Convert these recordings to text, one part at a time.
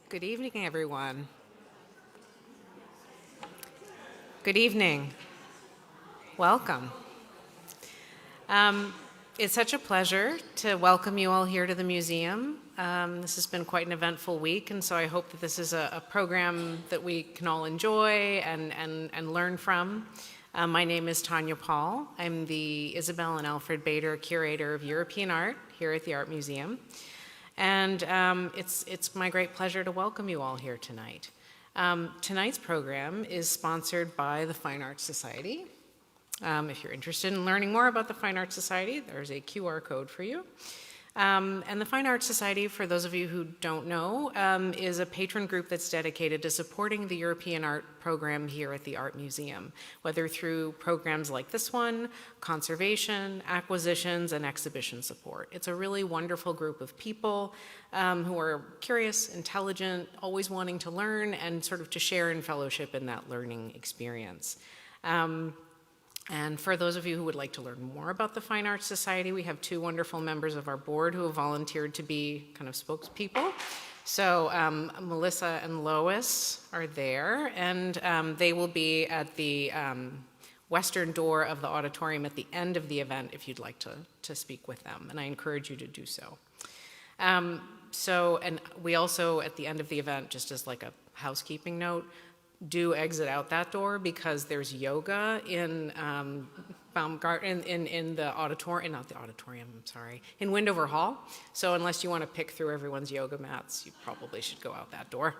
Good evening, everyone. Good evening. Welcome. It's such a pleasure to welcome you all here to the museum. This has been quite an eventful week, and so I hope that this is a program that we can all enjoy and learn from. My name is Tanya Paul. I'm the Isabel and Alfred Bader Curator of European Art here at the Art Museum. And it's my great pleasure to welcome you all here tonight. Tonight's program is sponsored by the Fine Arts Society. If you're interested in learning more about the Fine Arts Society, there's a QR code for you. And the Fine Arts Society, for those of you who don't know, is a patron group that's dedicated to supporting the European art program here at the Art Museum, whether through programs like this one, conservation, acquisitions, and exhibition support. It's a really wonderful group of people who are curious, intelligent, always wanting to learn, and sort of to share in fellowship in that learning experience. And for those of you who would like to learn more about the Fine Arts Society, we have two wonderful members of our board who have volunteered to be kind of spokespeople. So Melissa and Lois are there, and they will be at the western door of the auditorium at the end of the event if you'd like to speak with them, and I encourage you to do so. And we also, at the end of the event, just as like a housekeeping note, do exit out that door because there's yoga in Baumgarten in the auditorium, not the auditorium, I'm sorry, in Windover Hall. So unless you want to pick through everyone's yoga mats, you probably should go out that door.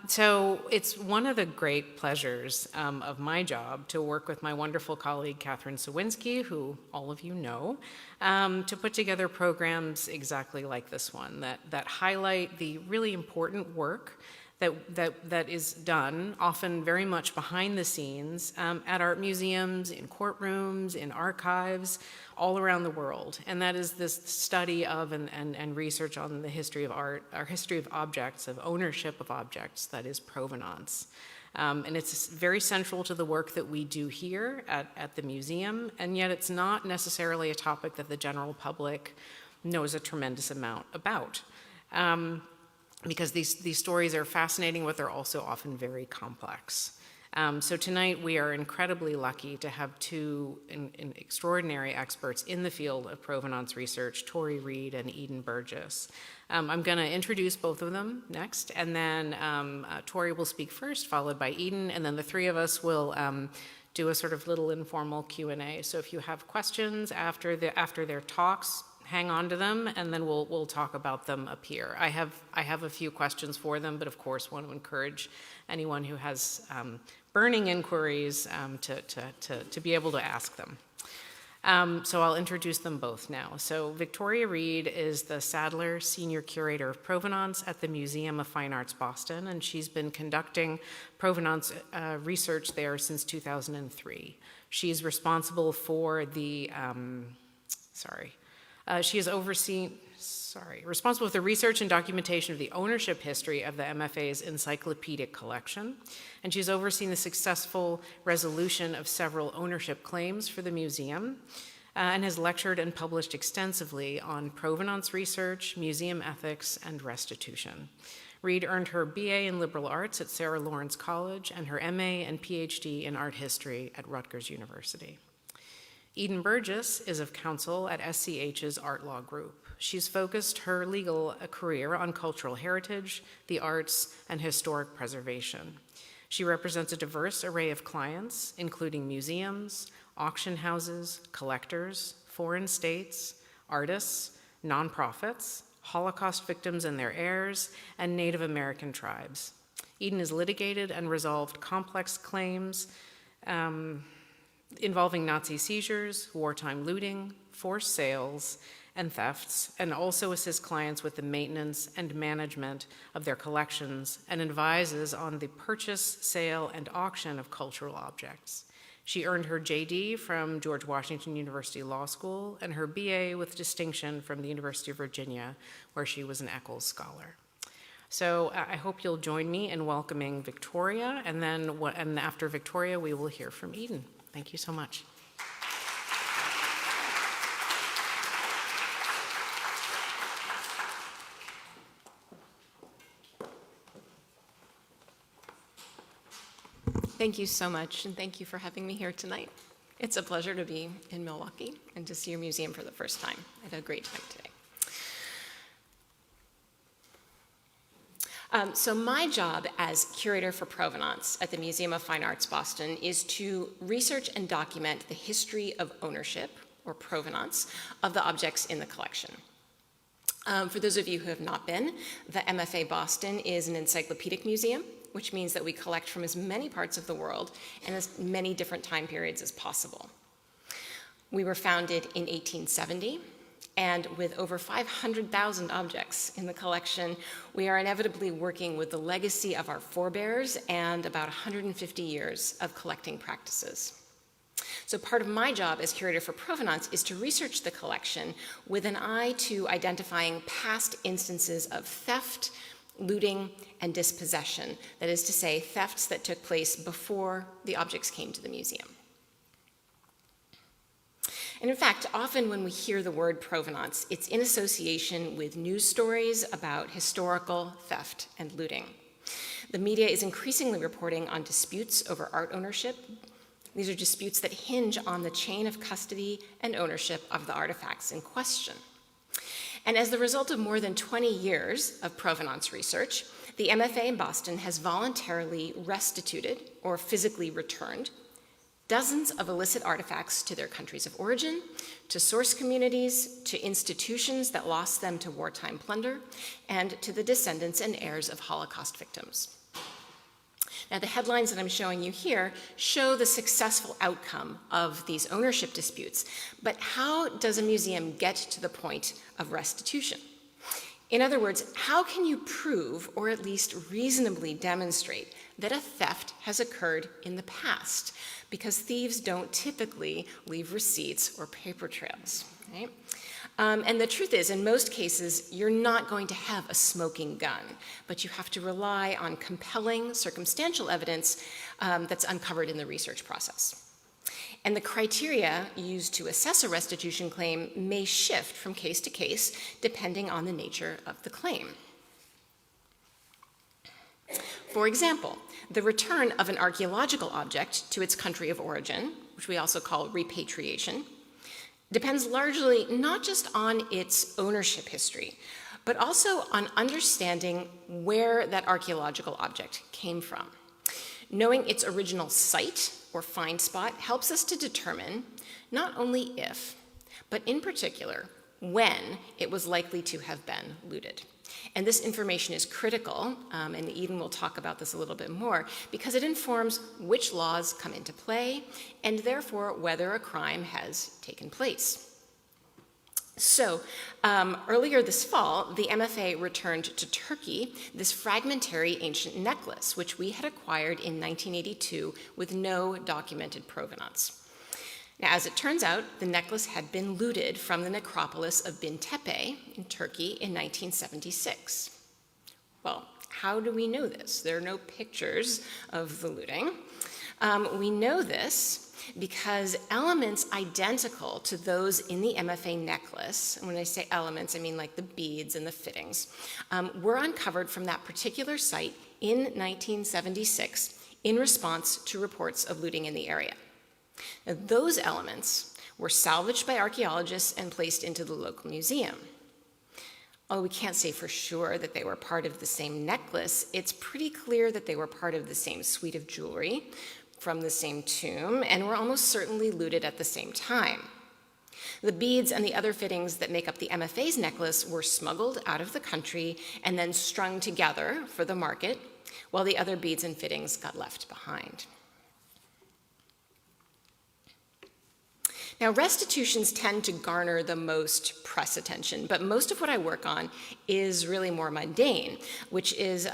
So it's one of the great pleasures of my job to work with my wonderful colleague, Catherine Sawinski, who all of you know, to put together programs exactly like this one that highlight the really important work that is done, often very much behind the scenes, at art museums, in courtrooms, in archives, all around the world. And that is this study of and research on the history of art, our history of objects, of ownership of objects, that is provenance. And it's very central to the work that we do here at the museum, and yet it's not necessarily a topic that the general public knows a tremendous amount about. Because these stories are fascinating, but they're also often very complex. So tonight we are incredibly lucky to have two extraordinary experts in the field of provenance research, Tori Reed and Eden Burgess. I'm going to introduce both of them next, and then Tori will speak first, followed by Eden, and then the three of us will do a sort of little informal Q&A. So if you have questions after their talks, hang on to them, and then we'll talk about them up here. I have a few questions for them, but of course want to encourage anyone who has burning inquiries to be able to ask them. So I'll introduce them both now. So Victoria Reed is the Sadler Senior Curator of Provenance at the Museum of Fine Arts Boston, and she's been conducting provenance research there since 2003. She's responsible for the, she is responsible for the research and documentation of the ownership history of the MFA's encyclopedic collection, and she's overseen the successful resolution of several ownership claims for the museum, and has lectured and published extensively on provenance research, museum ethics, and restitution. Reed earned her BA in liberal arts at Sarah Lawrence College and her MA and PhD in art history at Rutgers University. Eden Burgess is of counsel at SCH's Art Law Group. She's focused her legal career on cultural heritage, the arts, and historic preservation. She represents a diverse array of clients, including museums, auction houses, collectors, foreign states, artists, nonprofits, Holocaust victims and their heirs, and Native American tribes. Eden has litigated and resolved complex claims involving Nazi seizures, wartime looting, forced sales, and thefts, and also assists clients with the maintenance and management of their collections and advises on the purchase, sale, and auction of cultural objects. She earned her JD from George Washington University Law School and her BA with distinction from the University of Virginia, where she was an Eccles Scholar. So I hope you'll join me in welcoming Victoria, and then after Victoria, we will hear from Eden. Thank you so much. Thank you so much, and thank you for having me here tonight. It's a pleasure to be in Milwaukee and to see your museum for the first time. I had a great time today. So my job as curator for Provenance at the Museum of Fine Arts, Boston, is to research and document the history of ownership, or provenance, of the objects in the collection. For those of you who have not been, the MFA Boston is an encyclopedic museum, which means that we collect from as many parts of the world and as many different time periods as possible. We were founded in 1870, and with over 500,000 objects in the collection, we are inevitably working with the legacy of our forebears and about 150 years of collecting practices. So part of my job as curator for Provenance is to research the collection with an eye to identifying past instances of theft, looting, and dispossession. That is to say, thefts that took place before the objects came to the museum. And in fact, often when we hear the word provenance, it's in association with news stories about historical theft and looting. The media is increasingly reporting on disputes over art ownership. These are disputes that hinge on the chain of custody and ownership of the artifacts in question. And as the result of more than 20 years of provenance research, the MFA in Boston has voluntarily restituted, or physically returned, dozens of illicit artifacts to their countries of origin, to source communities, to institutions that lost them to wartime plunder, and to the descendants and heirs of Holocaust victims. Now, the headlines that I'm showing you here show the successful outcome of these ownership disputes, but how does a museum get to the point of restitution? In other words, how can you prove, or at least reasonably demonstrate, that a theft has occurred in the past? Because thieves don't typically leave receipts or paper trails, right? And the truth is, in most cases, you're not going to have a smoking gun, but you have to rely on compelling circumstantial evidence that's uncovered in the research process. And the criteria used to assess a restitution claim may shift from case to case, depending on the nature of the claim. For example, the return of an archaeological object to its country of origin, which we also call repatriation, depends largely not just on its ownership history, but also on understanding where that archaeological object came from. Knowing its original site or find spot helps us to determine not only if, but in particular, when it was likely to have been looted. And this information is critical, and Eden will talk about this a little bit more, because it informs which laws come into play, and therefore whether a crime has taken place. So, earlier this fall, the MFA returned to Turkey this fragmentary ancient necklace, which we had acquired in 1982 with no documented provenance. Now, as it turns out, the necklace had been looted from the necropolis of Bin Tepe in Turkey in 1976. Well, how do we know this? There are no pictures of the looting. We know this because elements identical to those in the MFA necklace, and when I say elements, I mean like the beads and the fittings, were uncovered from that particular site in 1976 in response to reports of looting in the area. Now, those elements were salvaged by archaeologists and placed into the local museum. Although we can't say for sure that they were part of the same necklace, it's pretty clear that they were part of the same suite of jewelry from the same tomb and were almost certainly looted at the same time. The beads and the other fittings that make up the MFA's necklace were smuggled out of the country and then strung together for the market, while the other beads and fittings got left behind. Now, restitutions tend to garner the most press attention, but most of what I work on is really more mundane, which is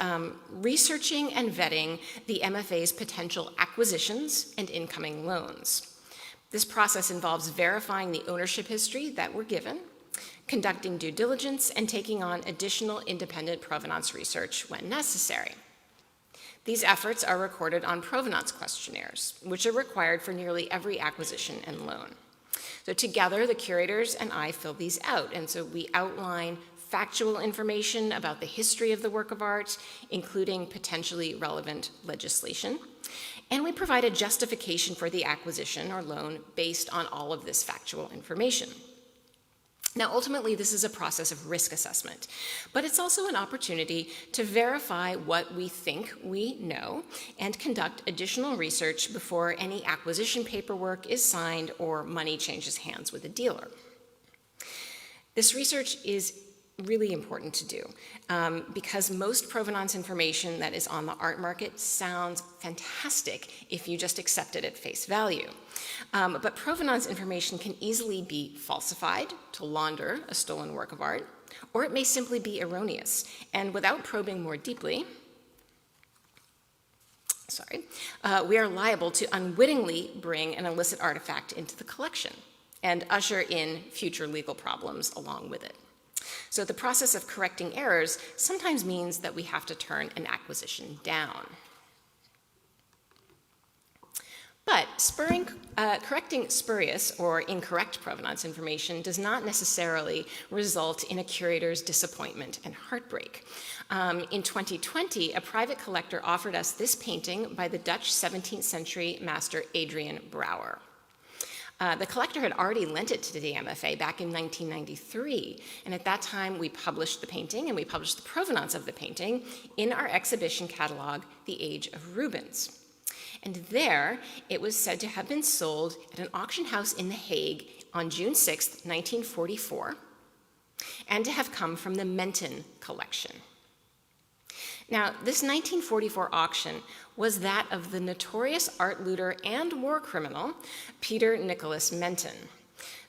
researching and vetting the MFA's potential acquisitions and incoming loans. This process involves verifying the ownership history that we're given, conducting due diligence, and taking on additional independent provenance research when necessary. These efforts are recorded on provenance questionnaires, which are required for nearly every acquisition and loan. So together, the curators and I fill these out, and so we outline factual information about the history of the work of art, including potentially relevant legislation. And we provide a justification for the acquisition or loan based on all of this factual information. Now, ultimately, this is a process of risk assessment, but it's also an opportunity to verify what we think we know and conduct additional research before any acquisition paperwork is signed or money changes hands with a dealer. This research is really important to do because most provenance information that is on the art market sounds fantastic if you just accept it at face value. But provenance information can easily be falsified to launder a stolen work of art, or it may simply be erroneous. And without probing more deeply, we are liable to unwittingly bring an illicit artifact into the collection and usher in future legal problems along with it. So the process of correcting errors sometimes means that we have to turn an acquisition down. But correcting spurious or incorrect provenance information does not necessarily result in a curator's disappointment and heartbreak. In 2020, a private collector offered us this painting by the Dutch 17th century master Adrian Brouwer. The collector had already lent it to the MFA back in 1993, and at that time we published the painting and we published the provenance of the painting in our exhibition catalog, The Age of Rubens. And there it was said to have been sold at an auction house in The Hague on June 6, 1944, and to have come from the Menton collection. Now, this 1944 auction was that of the notorious art looter and war criminal, Peter Nicholas Menton.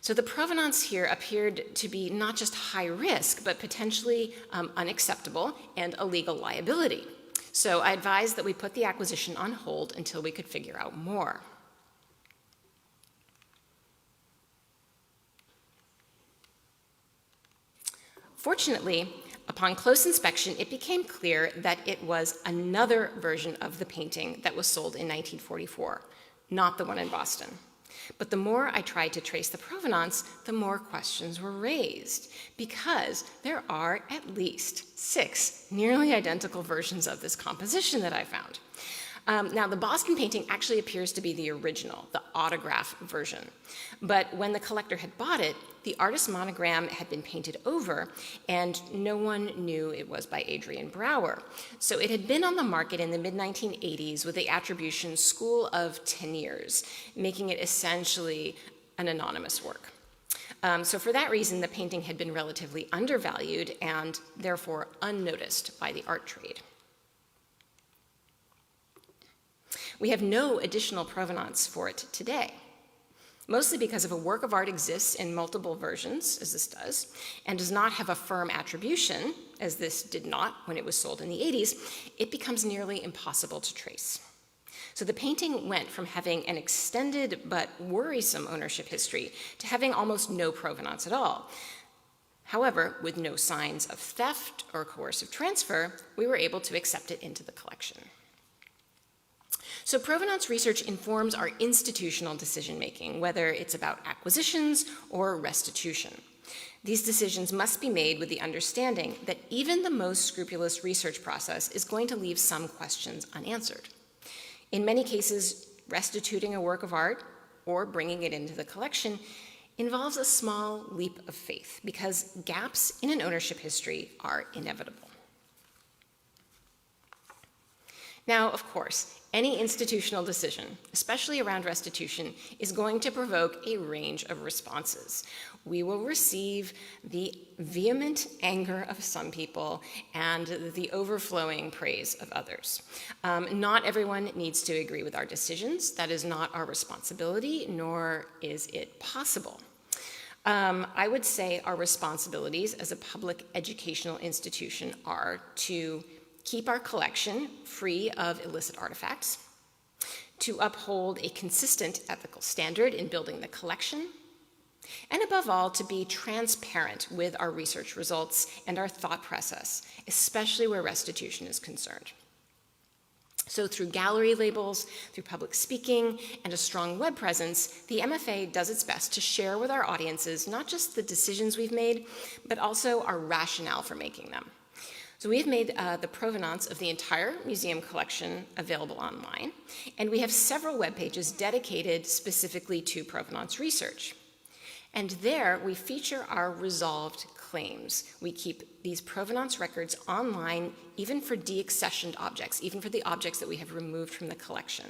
So the provenance here appeared to be not just high risk, but potentially unacceptable and a legal liability. So I advised that we put the acquisition on hold until we could figure out more. Fortunately, upon close inspection, it became clear that it was another version of the painting that was sold in 1944, not the one in Boston. But the more I tried to trace the provenance, the more questions were raised, because there are at least 6 nearly identical versions of this composition that I found. Now, the Boston painting actually appears to be the original, the autograph version. But when the collector had bought it, the artist's monogram had been painted over, and no one knew it was by Adrian Brouwer. So it had been on the market in the mid-1980s with the attribution School of Teniers, making it essentially an anonymous work. So for that reason, the painting had been relatively undervalued and therefore unnoticed by the art trade. We have no additional provenance for it today, mostly because if a work of art exists in multiple versions, as this does, and does not have a firm attribution, as this did not when it was sold in the 80s, it becomes nearly impossible to trace. So the painting went from having an extended but worrisome ownership history to having almost no provenance at all. However, with no signs of theft or coercive transfer, we were able to accept it into the collection. So provenance research informs our institutional decision-making, whether it's about acquisitions or restitution. These decisions must be made with the understanding that even the most scrupulous research process is going to leave some questions unanswered. In many cases, restituting a work of art or bringing it into the collection involves a small leap of faith because gaps in an ownership history are inevitable. Now, of course, any institutional decision, especially around restitution, is going to provoke a range of responses. We will receive the vehement anger of some people and the overflowing praise of others. Not everyone needs to agree with our decisions. That is not our responsibility, nor is it possible. I would say our responsibilities as a public educational institution are to keep our collection free of illicit artifacts, to uphold a consistent ethical standard in building the collection, and above all, to be transparent with our research results and our thought process, especially where restitution is concerned. So through gallery labels, through public speaking, and a strong web presence, the MFA does its best to share with our audiences not just the decisions we've made, but also our rationale for making them. So we've made the provenance of the entire museum collection available online, and we have several web pages dedicated specifically to provenance research. And there we feature our resolved claims. We keep these provenance records online even for deaccessioned objects, even for the objects that we have removed from the collection.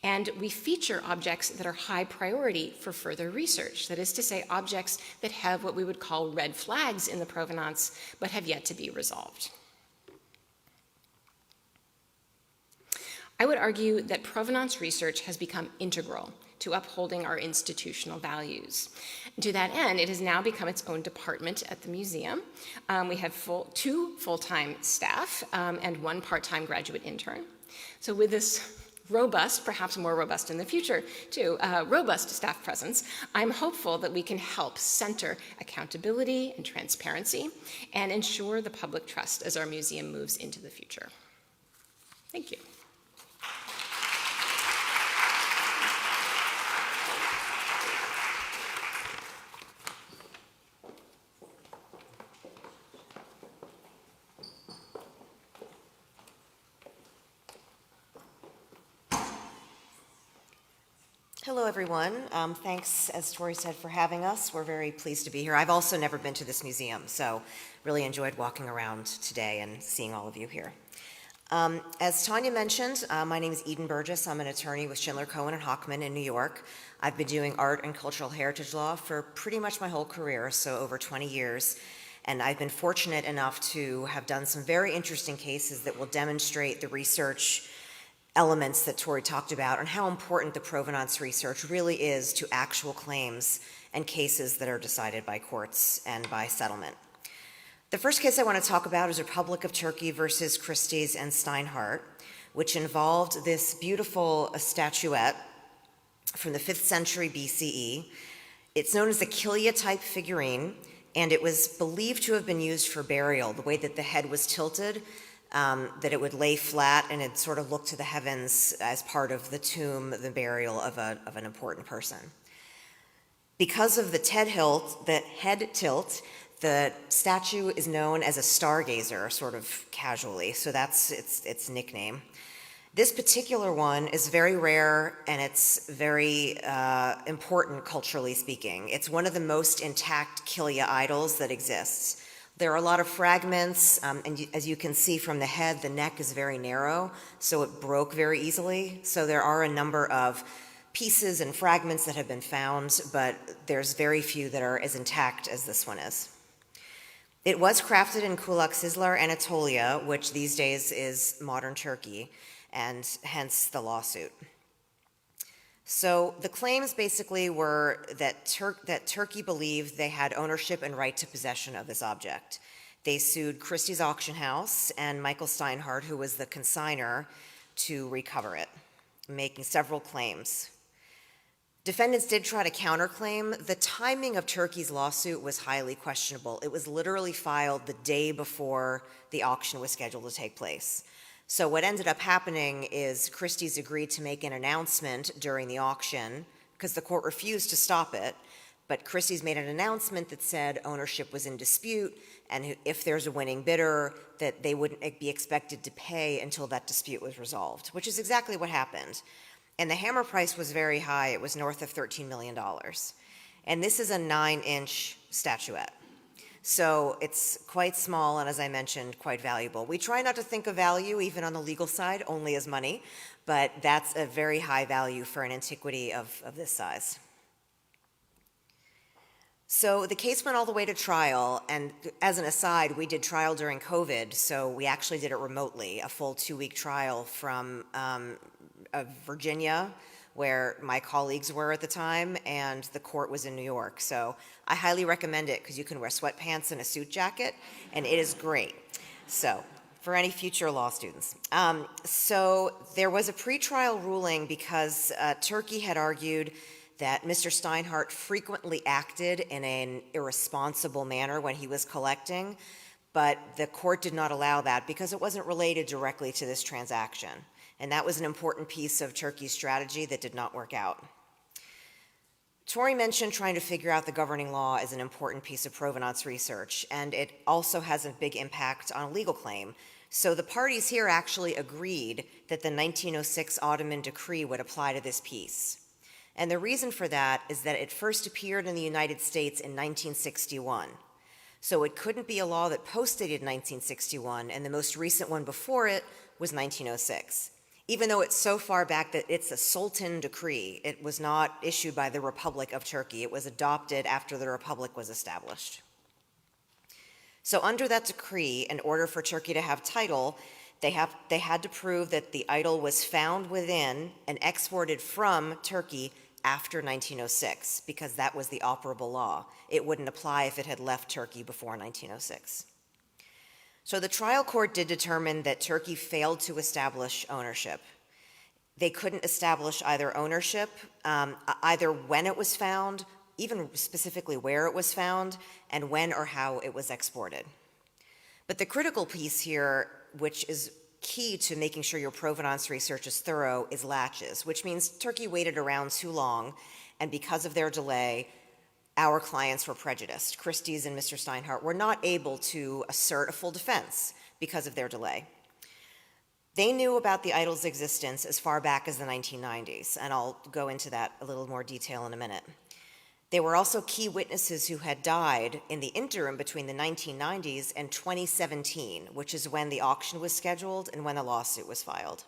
And we feature objects that are high priority for further research. That is to say, objects that have what we would call red flags in the provenance, but have yet to be resolved. I would argue that provenance research has become integral to upholding our institutional values. To that end, it has now become its own department at the museum. We have two full-time staff and one part-time graduate intern. So with this robust, perhaps more robust in the future too, robust staff presence, I'm hopeful that we can help center accountability and transparency and ensure the public trust as our museum moves into the future. Thank you. Hello, everyone. Thanks, as Tori said, for having us. We're very pleased to be here. I've also never been to this museum, so really enjoyed walking around today and seeing all of you here. As Tanya mentioned, my name is Eden Burgess. I'm an attorney with Schindler, Cohen & Hockman in New York. I've been doing art and cultural heritage law for pretty much my whole career, so over 20 years. And I've been fortunate enough to have done some very interesting cases that will demonstrate the research elements that Tori talked about and how important the provenance research really is to actual claims and cases that are decided by courts and by settlement. The first case I want to talk about is Republic of Turkey versus Christie's and Steinhardt, which involved this beautiful statuette from the 5th century BCE. It's known as the Kilia-type figurine, and it was believed to have been used for burial, the way that the head was tilted, that it would lay flat and it sort of looked to the heavens as part of the tomb, the burial of an important person. Because of the head tilt, the statue is known as a stargazer, sort of casually, so that's its nickname. This particular one is very rare and it's very important culturally speaking. It's one of the most intact Kilia idols that exists. There are a lot of fragments, and as you can see from the head, the neck is very narrow, so it broke very easily. So there are a number of pieces and fragments that have been found, but there's very few that are as intact as this one is. It was crafted in Kulak-Sizlar, Anatolia, which these days is modern Turkey, and hence the lawsuit. So the claims basically were that Turkey believed they had ownership and right to possession of this object. They sued Christie's auction house and Michael Steinhardt, who was the consignor, to recover it, making several claims. Defendants did try to counterclaim. The timing of Turkey's lawsuit was highly questionable. It was literally filed the day before the auction was scheduled to take place. So what ended up happening is Christie's agreed to make an announcement during the auction because the court refused to stop it, but Christie's made an announcement that said ownership was in dispute, and if there's a winning bidder, that they wouldn't be expected to pay until that dispute was resolved, which is exactly what happened. And the hammer price was very high. It was north of $13 million. And this is a 9-inch statuette. So it's quite small and, as I mentioned, quite valuable. We try not to think of value, even on the legal side, only as money, but that's a very high value for an antiquity of this size. So the case went all the way to trial, and as an aside, we did trial during COVID, so we actually did it remotely, a full 2-week trial from Virginia, where my colleagues were at the time, and the court was in New York. So I highly recommend it because you can wear sweatpants and a suit jacket, and it is great. So for any future law students. So there was a pretrial ruling because Turkey had argued that Mr. Steinhardt frequently acted in an irresponsible manner when he was collecting, but the court did not allow that because it wasn't related directly to this transaction. And that was an important piece of Turkey's strategy that did not work out. Tori mentioned trying to figure out the governing law is an important piece of provenance research, and it also has a big impact on a legal claim. So the parties here actually agreed that the 1906 Ottoman decree would apply to this piece. And the reason for that is that it first appeared in the United States in 1961. So it couldn't be a law that postdated 1961, and the most recent one before it was 1906. Even though it's so far back that it's a Sultan decree, it was not issued by the Republic of Turkey. It was adopted after the Republic was established. So under that decree, in order for Turkey to have title, they had to prove that the idol was found within and exported from Turkey after 1906, because that was the operable law. It wouldn't apply if it had left Turkey before 1906. So the trial court did determine that Turkey failed to establish ownership. They couldn't establish either ownership, either when it was found, even specifically where it was found, and when or how it was exported. But the critical piece here, which is key to making sure your provenance research is thorough, is laches, which means Turkey waited around too long, and because of their delay, our clients were prejudiced. Christie's and Mr. Steinhardt were not able to assert a full defense because of their delay. They knew about the idol's existence as far back as the 1990s, and I'll go into that a little more detail in a minute. They were also key witnesses who had died in the interim between the 1990s and 2017, which is when the auction was scheduled and when the lawsuit was filed.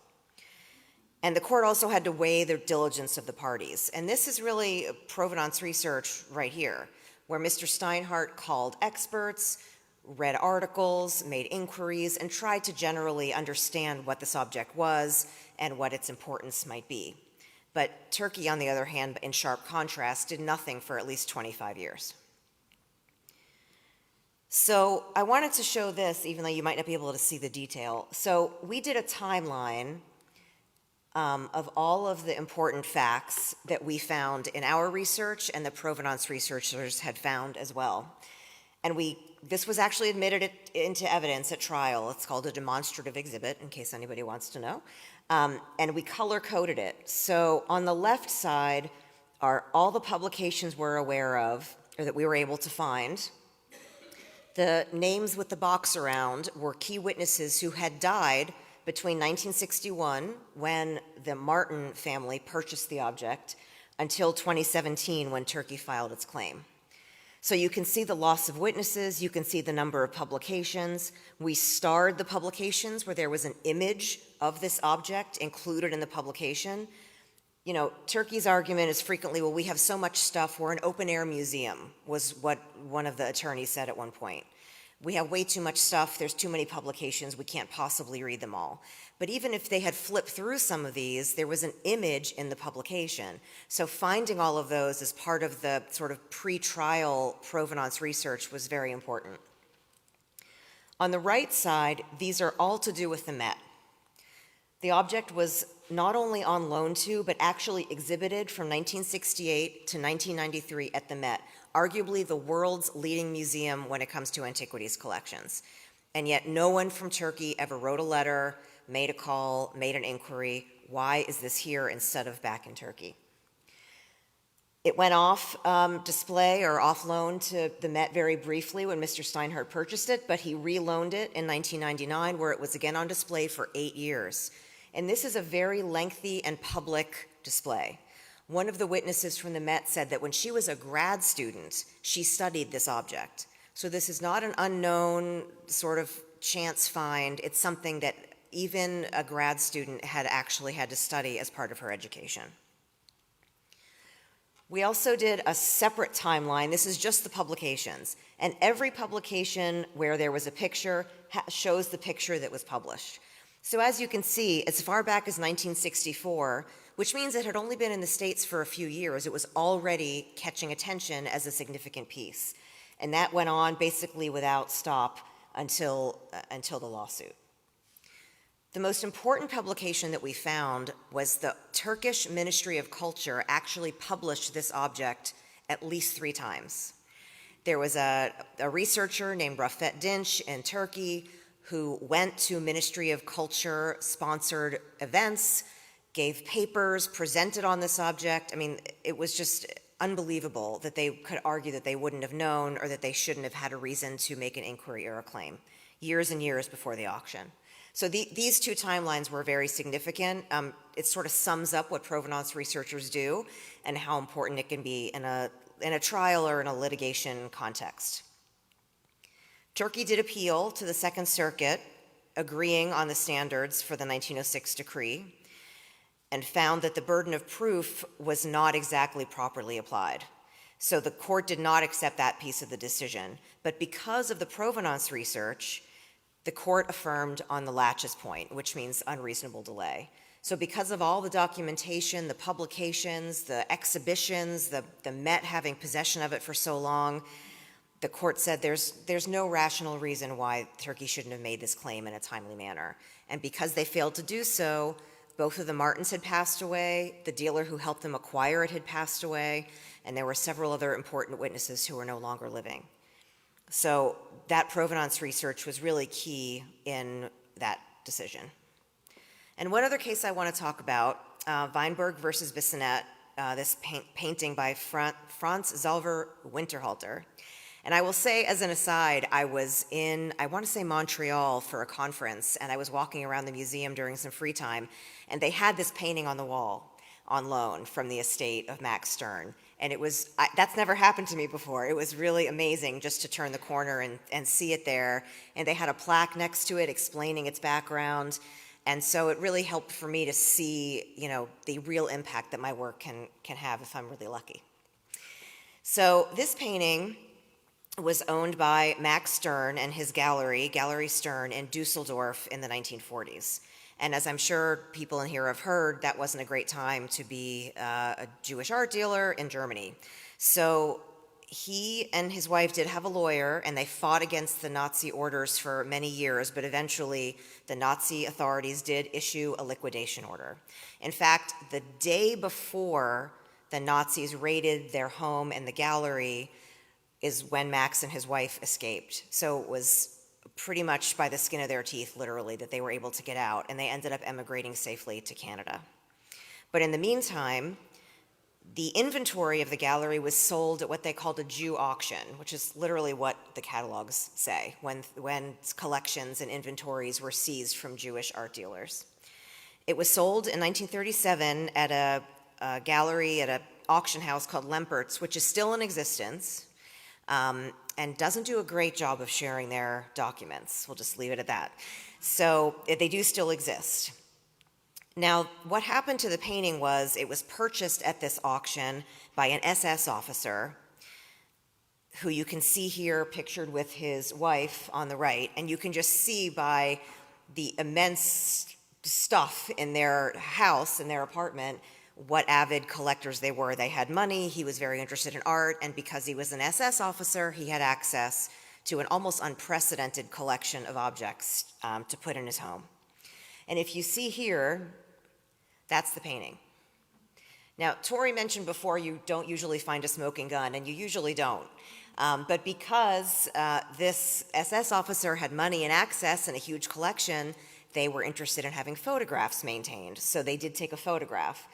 And the court also had to weigh the diligence of the parties. And this is really provenance research right here, where Mr. Steinhardt called experts, read articles, made inquiries, and tried to generally understand what this object was and what its importance might be. But Turkey, on the other hand, in sharp contrast, did nothing for at least 25 years. So I wanted to show this, even though you might not be able to see the detail. So we did a timeline of all of the important facts that we found in our research and the provenance researchers had found as well. And this was actually admitted into evidence at trial. It's called a demonstrative exhibit, in case anybody wants to know. And we color-coded it. So on the left side are all the publications we're aware of, or that we were able to find. The names with the box around were key witnesses who had died between 1961, when the Martin family purchased the object, until 2017, when Turkey filed its claim. So you can see the loss of witnesses, you can see the number of publications. We starred the publications where there was an image of this object included in the publication. You know, Turkey's argument is frequently, well, we have so much stuff, we're an open-air museum, was what one of the attorneys said at one point. We have way too much stuff, there's too many publications, we can't possibly read them all. But even if they had flipped through some of these, there was an image in the publication. So finding all of those as part of the sort of pre-trial provenance research was very important. On the right side, these are all to do with the Met. The object was not only on loan to, but actually exhibited from 1968 to 1993 at the Met, arguably the world's leading museum when it comes to antiquities collections. And yet no one from Turkey ever wrote a letter, made a call, made an inquiry. Why is this here instead of back in Turkey? It went off display or off loan to the Met very briefly when Mr. Steinhardt purchased it, but he reloaned it in 1999, where it was again on display for 8 years. And this is a very lengthy and public display. One of the witnesses from the Met said that when she was a grad student, she studied this object. So this is not an unknown sort of chance find. It's something that even a grad student had actually had to study as part of her education. We also did a separate timeline. This is just the publications. And every publication where there was a picture shows the picture that was published. So as you can see, as far back as 1964, which means it had only been in the States for a few years, it was already catching attention as a significant piece. And that went on basically without stop until the lawsuit. The most important publication that we found was the Turkish Ministry of Culture actually published this object at least 3 times. There was a researcher named Rafet Dinç in Turkey who went to Ministry of Culture sponsored events, gave papers, presented on this object. I mean, it was just unbelievable that they could argue that they wouldn't have known or that they shouldn't have had a reason to make an inquiry or a claim years and years before the auction. So these two timelines were very significant. It sort of sums up what provenance researchers do and how important it can be in a trial or in a litigation context. Turkey did appeal to the Second Circuit, agreeing on the standards for the 1906 decree, and found that the burden of proof was not exactly properly applied. So the court did not accept that piece of the decision. But because of the provenance research, the court affirmed on the laches point, which means unreasonable delay. So because of all the documentation, the publications, the exhibitions, the Met having possession of it for so long, the court said there's no rational reason why Turkey shouldn't have made this claim in a timely manner. And because they failed to do so, both of the Martins had passed away, the dealer who helped them acquire it had passed away, and there were several other important witnesses who were no longer living. So that provenance research was really key in that decision. And one other case I want to talk about, Weinberg versus Bissonnette, this painting by Franz Xaver Winterhalter. And I will say, as an aside, I was in, I want to say Montreal for a conference, and I was walking around the museum during some free time, and they had this painting on the wall on loan from the estate of Max Stern. And it was, that's never happened to me before. It was really amazing just to turn the corner and see it there. And they had a plaque next to it explaining its background. And so it really helped for me to see, the real impact that my work can have if I'm really lucky. So this painting was owned by Max Stern and his gallery, Gallery Stern, in Dusseldorf in the 1940s. And as I'm sure people in here have heard, that wasn't a great time to be a Jewish art dealer in Germany. So he and his wife did have a lawyer, and they fought against the Nazi orders for many years, but eventually the Nazi authorities did issue a liquidation order. In fact, the day before the Nazis raided their home and the gallery is when Max and his wife escaped. So it was pretty much by the skin of their teeth, literally, that they were able to get out, and they ended up emigrating safely to Canada. But in the meantime, the inventory of the gallery was sold at what they called a Jew auction, which is literally what the catalogs say, when collections and inventories were seized from Jewish art dealers. It was sold in 1937 at a gallery at an auction house called Lempert's, which is still in existence, and doesn't do a great job of sharing their documents. We'll just leave it at that. So they do still exist. Now, what happened to the painting was it was purchased at this auction by an SS officer who you can see here pictured with his wife on the right, and you can just see by the immense stuff in their house, in their apartment, what avid collectors they were. They had money, he was very interested in art, and because he was an SS officer, he had access to an almost unprecedented collection of objects to put in his home. And if you see here, that's the painting. Now, Tori mentioned before you don't usually find a smoking gun, and you usually don't. But because this SS officer had money and access and a huge collection, they were interested in having photographs maintained. So they did take a photograph.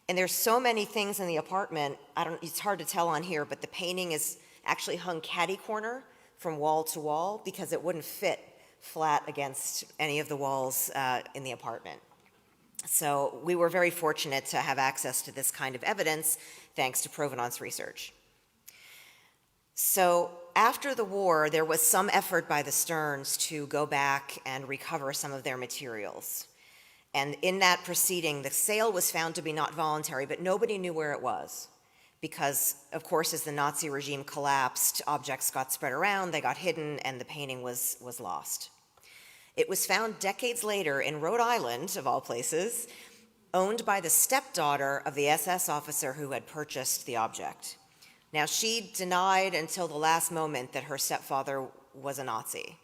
And there's so many things in the apartment, it's hard to tell on here, but the painting is actually hung catty-corner from wall to wall because it wouldn't fit flat against any of the walls in the apartment. So we were very fortunate to have access to this kind of evidence thanks to provenance research. So after the war, there was some effort by the Sterns to go back and recover some of their materials. And in that proceeding, the sale was found to be not voluntary, but nobody knew where it was. Because, of course, as the Nazi regime collapsed, objects got spread around, they got hidden, and the painting was lost. It was found decades later in Rhode Island, of all places, owned by the stepdaughter of the SS officer who had purchased the object. Now, she denied until the last moment that her stepfather was a Nazi,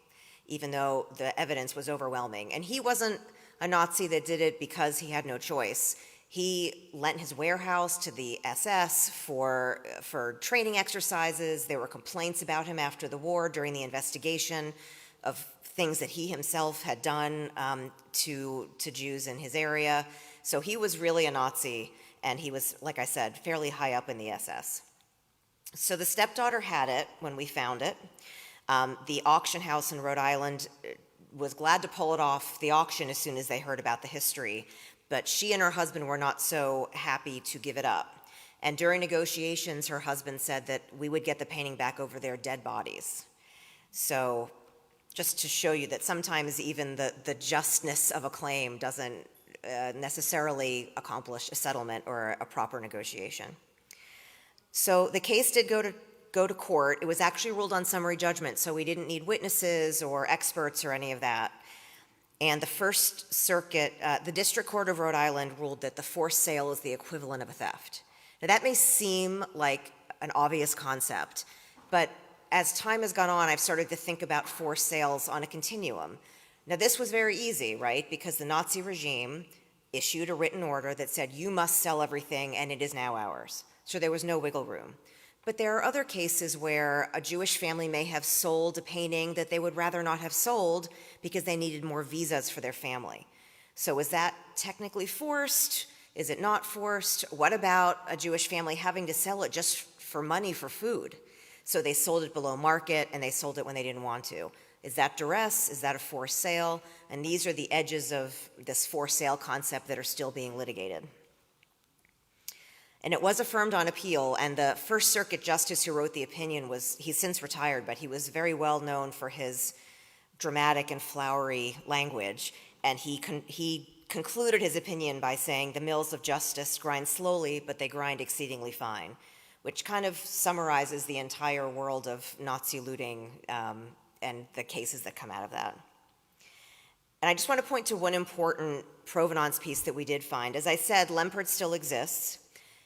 even though the evidence was overwhelming. And he wasn't a Nazi that did it because he had no choice. He lent his warehouse to the SS for training exercises. There were complaints about him after the war during the investigation of things that he himself had done to Jews in his area. So he was really a Nazi, and he was, like I said, fairly high up in the SS. So the stepdaughter had it when we found it. The auction house in Rhode Island was glad to pull it off the auction as soon as they heard about the history, but she and her husband were not so happy to give it up. And during negotiations, her husband said that we would get the painting back over their dead bodies. So just to show you that sometimes even the justness of a claim doesn't necessarily accomplish a settlement or a proper negotiation. So the case did go to court. It was actually ruled on summary judgment, so we didn't need witnesses or experts or any of that. And the First Circuit, the District Court of Rhode Island ruled that the forced sale is the equivalent of a theft. Now that may seem like an obvious concept, but as time has gone on, I've started to think about forced sales on a continuum. Now this was very easy, right? Because the Nazi regime issued a written order that said, you must sell everything and it is now ours. So there was no wiggle room. But there are other cases where a Jewish family may have sold a painting that they would rather not have sold because they needed more visas for their family. So is that technically forced? Is it not forced? What about a Jewish family having to sell it just for money for food? So they sold it below market and they sold it when they didn't want to. Is that duress? Is that a forced sale? And these are the edges of this forced sale concept that are still being litigated. And it was affirmed on appeal, and the First Circuit justice who wrote the opinion he's since retired, but he was very well known for his dramatic and flowery language, and he concluded his opinion by saying, the mills of justice grind slowly, but they grind exceedingly fine, which kind of summarizes the entire world of Nazi looting and the cases that come out of that. And I just want to point to one important provenance piece that we did find. As I said, Lempert still exists.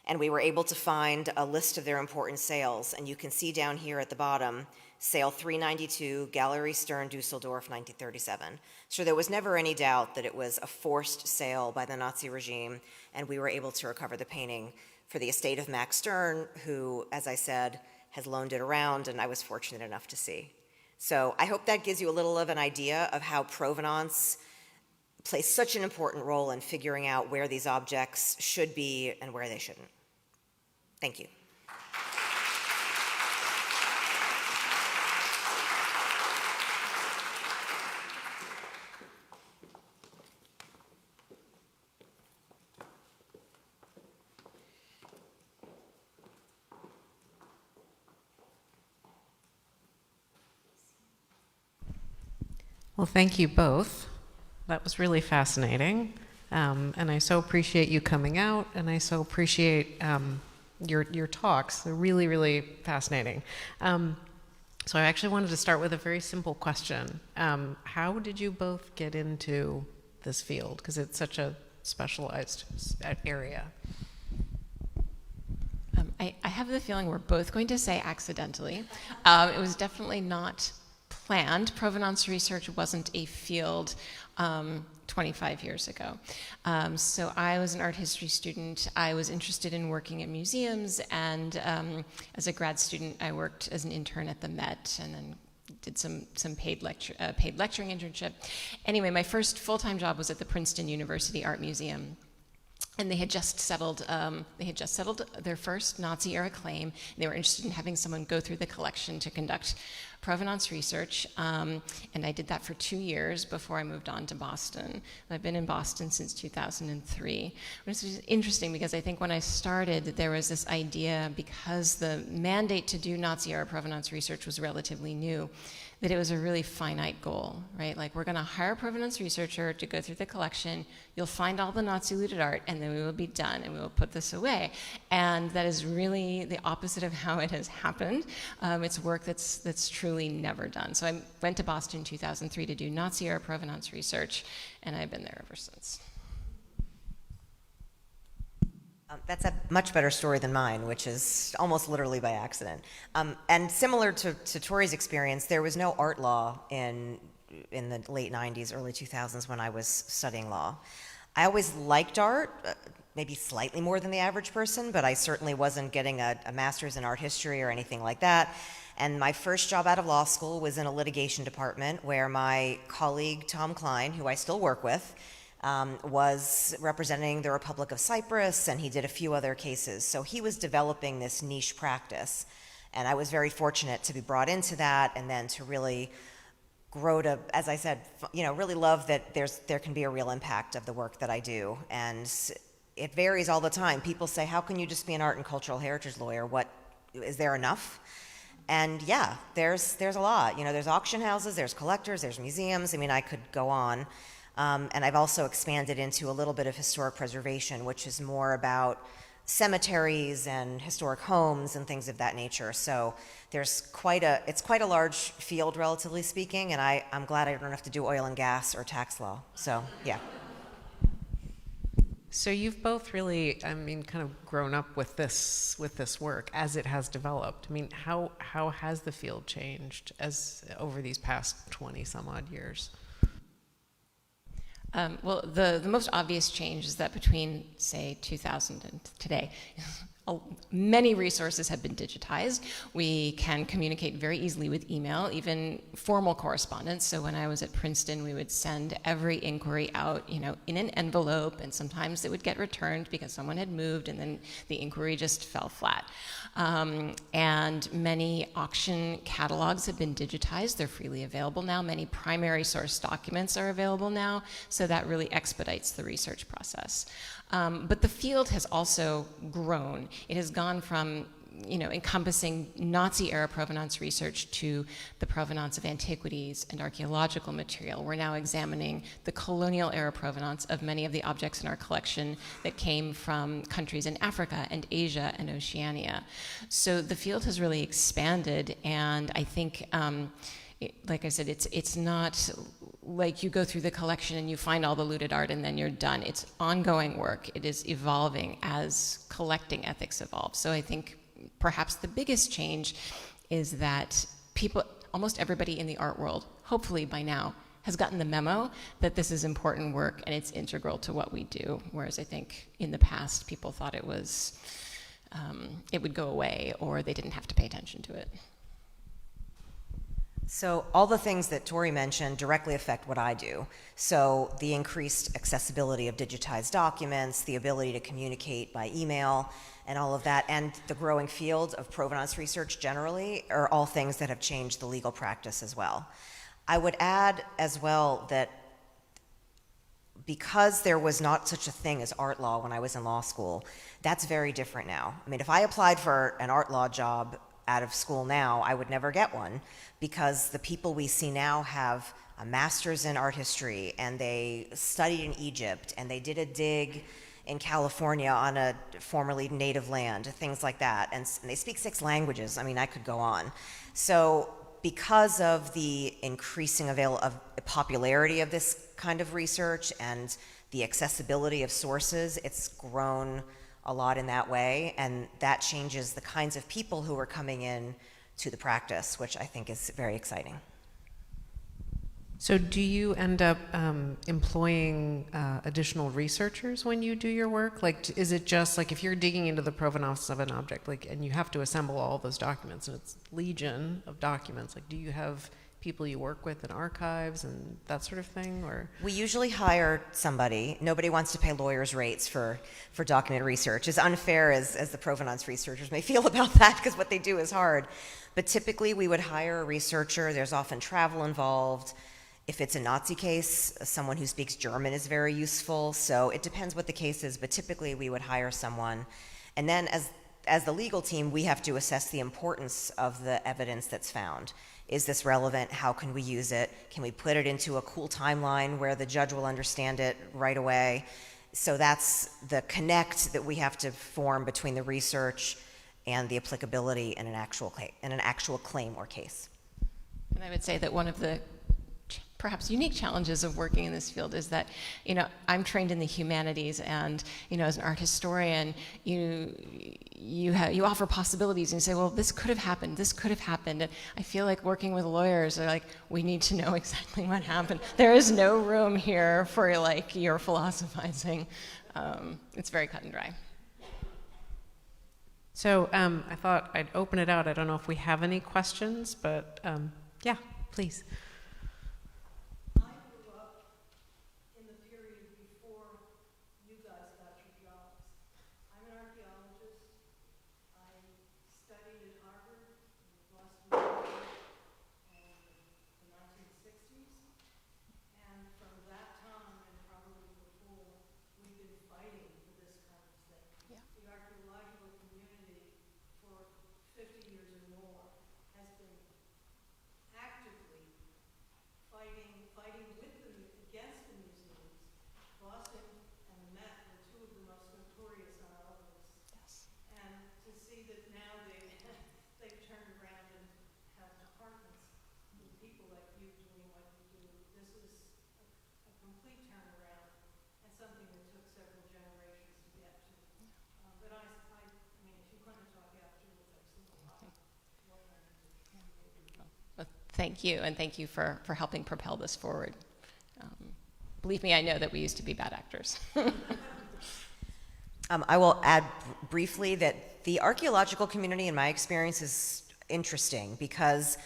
And we were able to find a list of their important sales. And you can see down here at the bottom, sale 392, Gallery Stern, Dusseldorf, 1937. So there was never any doubt that it was a forced sale by the Nazi regime, and we were able to recover the painting for the estate of Max Stern, who, as I said, has loaned it around, and I was fortunate enough to see. So I hope that gives you a little of an idea of how provenance plays such an important role in figuring out where these objects should be and where they shouldn't. Thank you. Well, thank you both. That was really fascinating. And I so appreciate you coming out, and I so appreciate your talks. They're really, really fascinating. So I actually wanted to start with a very simple question. How did you both get into this field? Because it's such a specialized area. I have the feeling we're both going to say accidentally. It was definitely not planned. Provenance research wasn't a field 25 years ago. So I was an art history student. I was interested in working at museums, and as a grad student, I worked as an intern at the Met, and then did some paid lecturing internship. Anyway, my first full-time job was at the Princeton University Art Museum. And they had just settled their first Nazi-era claim. And they were interested in having someone go through the collection to conduct provenance research. And I did that for 2 years before I moved on to Boston. And I've been in Boston since 2003. This was interesting because I think when I started, there was this idea, because the mandate to do Nazi-era provenance research was relatively new, that it was a really finite goal, right? Like, we're gonna hire a provenance researcher to go through the collection, you'll find all the Nazi looted art, and then we will be done, and we will put this away. And that is really the opposite of how it has happened. It's work that's truly never done. So I went to Boston in 2003 to do Nazi-era provenance research, and I've been there ever since. That's a much better story than mine, which is almost literally by accident. And similar to Tori's experience, there was no art law in the late 90s, early 2000s when I was studying law. I always liked art, maybe slightly more than the average person, but I certainly wasn't getting a master's in art history or anything like that. And my first job out of law school was in a litigation department where my colleague, Tom Klein, who I still work with, was representing the Republic of Cyprus, and he did a few other cases. So he was developing this niche practice. And I was very fortunate to be brought into that and then to really grow to, as I said, really love that there can be a real impact of the work that I do. And it varies all the time. People say, how can you just be an art and cultural heritage lawyer? What, is there enough? And yeah, there's a lot. There's auction houses, there's collectors, there's museums. I mean, I could go on. And I've also expanded into a little bit of historic preservation, which is more about cemeteries and historic homes and things of that nature. So it's quite a large field, relatively speaking, and I'm glad I don't have to do oil and gas or tax law. So yeah. So you've both really, kind of grown up with this work as it has developed. I mean, how has the field changed over these past 20 some odd years? Well, the most obvious change is that between, say, 2000 and today, many resources have been digitized. We can communicate very easily with email, even formal correspondence. So when I was at Princeton, we would send every inquiry out, in an envelope, and sometimes it would get returned because someone had moved, and then the inquiry just fell flat. And many auction catalogs have been digitized. They're freely available now. Many primary source documents are available now, so that really expedites the research process. But the field has also grown. It has gone from encompassing Nazi-era provenance research to the provenance of antiquities and archaeological material. We're now examining the colonial-era provenance of many of the objects in our collection that came from countries in Africa and Asia and Oceania. So the field has really expanded, and I think, like I said, it's not like you go through the collection and you find all the looted art and then you're done. It's ongoing work. It is evolving as collecting ethics evolve. So I think perhaps the biggest change is that almost everybody in the art world, hopefully by now, has gotten the memo that this is important work and it's integral to what we do. Whereas I think in the past, people thought it would go away or they didn't have to pay attention to it. So all the things that Tori mentioned directly affect what I do. So the increased accessibility of digitized documents, the ability to communicate by email, and all of that, and the growing field of provenance research generally are all things that have changed the legal practice as well. I would add as well that because there was not such a thing as art law when I was in law school, that's very different now. I mean, if I applied for an art law job out of school now, I would never get one, because the people we see now have a master's in art history, and they studied in Egypt, and they did a dig in California on a formerly native land, things like that, and they speak 6 languages. I mean, I could go on. So because of the increasing popularity of this kind of research and the accessibility of sources, it's grown a lot in that way, and that changes the kinds of people who are coming in to the practice, which I think is very exciting. So do you end up employing additional researchers when you do your work? Like, is it just like if you're digging into the provenance of an object, and you have to assemble all those documents, and it's legion of documents, do you have people you work with in archives and that sort of thing, or? We usually hire somebody. Nobody wants to pay lawyers' rates for document research. As unfair as the provenance researchers may feel about that, because what they do is hard. But typically we would hire a researcher. There's often travel involved. If it's a Nazi case, someone who speaks German is very useful. So it depends what the case is, but typically we would hire someone. And then as the legal team, we have to assess the importance of the evidence that's found. Is this relevant? How can we use it? Can we put it into a cool timeline where the judge will understand it right away? So that's the connect that we have to form between the research and the applicability in an actual claim or case. And I would say that one of the perhaps unique challenges of working in this field is that, I'm trained in the humanities, and, as an art historian, you offer possibilities, and you say, well, this could have happened, and I feel like working with lawyers are like, we need to know exactly what happened. There is no room here for your philosophizing. It's very cut and dry. So I thought I'd open it out. I don't know if we have any questions, but yeah, please. Thank you, and thank you for helping propel this forward. Believe me, I know that we used to be bad actors. I will add briefly that the archaeological community, in my experience, is interesting because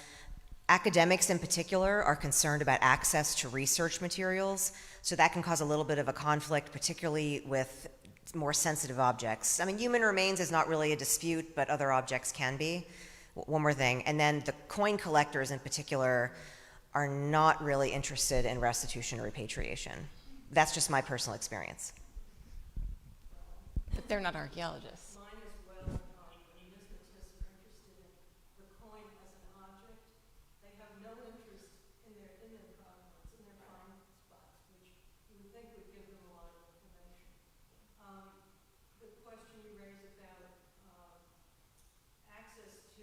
academics in particular are concerned about access to research materials, so that can cause a little bit of a conflict, particularly with more sensitive objects. I mean, human remains is not really a dispute, but other objects can be. One more thing, and then the coin collectors in particular are not really interested in restitution or repatriation. That's just my personal experience. But they're not archaeologists. Mine as well, numismatists are interested in the coin as an object. They have no interest in their provenance, in their find spots, which you would think would give them a lot of information. The question you raised about access to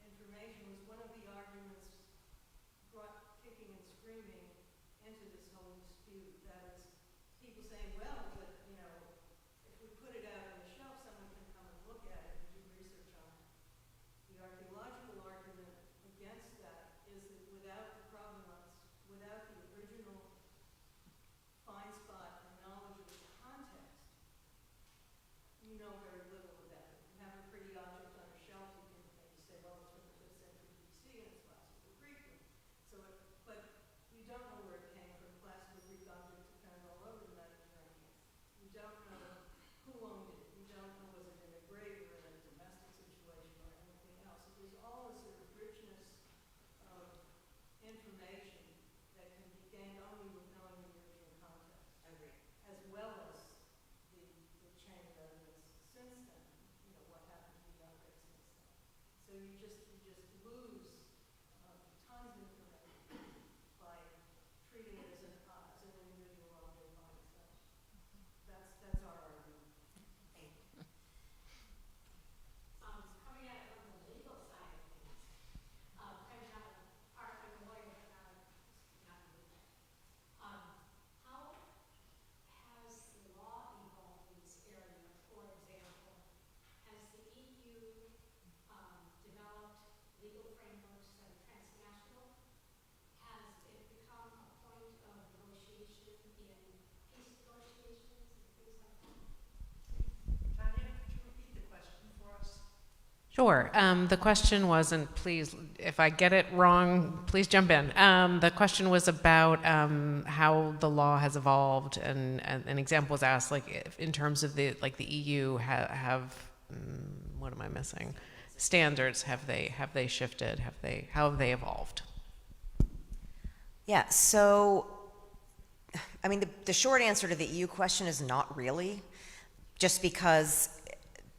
information was one of the arguments brought kicking and screaming into this whole dispute. That is, people saying, well, but, if we put it out on the shelf, someone can come and look at it and do research on it. The archaeological argument against that is that without the provenance, without the original find spot and knowledge of its context, you know very little about it. You have a pretty object on a shelf, you can maybe say, well, it's from the 5th century BC and it's classical Greek. But you don't know where it came from. Classical Greek objects are found all over the Mediterranean. You don't know who owned it. You don't know was it in a grave or in a domestic situation or anything else. So there's all this sort of richness of information that can be gained only with knowing the original context. Agreed. As well as the chain of evidence since then, what happened to the object since then. So you just lose tons of information by treating it as an individual object by itself. That's our argument. Coming at it from the legal side of things, I'm a lawyer, but not a legal. How has the law evolved in this area? For example, has the EU developed legal frameworks that are transnational? Has it become a point of negotiation in peace negotiations and things like that? Tanya, could you repeat the question for us? Sure. The question was, and please, if I get it wrong, please jump in. The question was about how the law has evolved, and an example was asked, like in terms of the EU have what am I missing? Standards. Have they shifted? How have they evolved? Yeah, so, I mean, the short answer to the EU question is not really, just because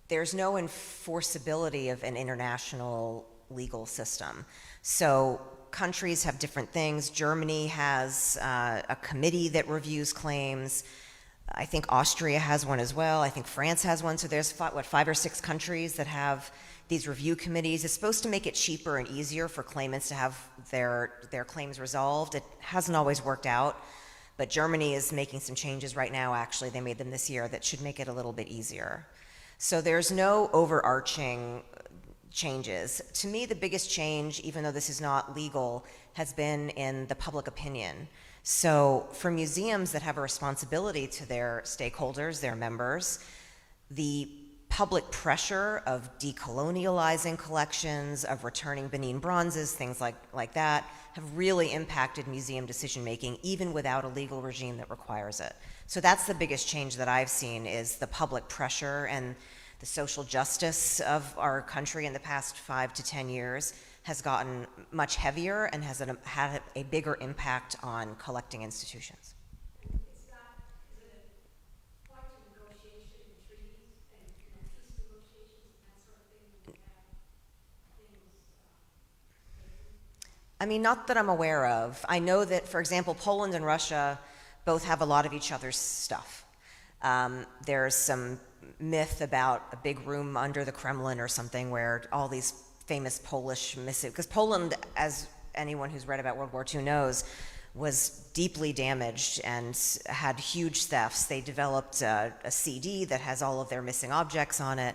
there's no enforceability of an international legal system. So countries have different things. Germany has a committee that reviews claims. I think Austria has one as well. I think France has one. So there's 5 or 6 countries that have these review committees. It's supposed to make it cheaper and easier for claimants to have their claims resolved. It hasn't always worked out, but Germany is making some changes right now. Actually, they made them this year that should make it a little bit easier. So there's no overarching changes. To me, the biggest change, even though this is not legal, has been in the public opinion. So for museums that have a responsibility to their stakeholders, their members, the public pressure of decolonializing collections, of returning Benin bronzes, things like that, have really impacted museum decision-making, even without a legal regime that requires it. So that's the biggest change that I've seen, is the public pressure and the social justice of our country in the past 5 to 10 years has gotten much heavier and has had a bigger impact on collecting institutions. Is it a point of negotiation in treaties and peace negotiations and that sort of thing? Do you have things? I mean, not that I'm aware of. I know that, for example, Poland and Russia both have a lot of each other's stuff. There's some myth about a big room under the Kremlin or something where all these famous Polish missives, because Poland, as anyone who's read about World War II knows, was deeply damaged and had huge thefts. They developed a CD that has all of their missing objects on it.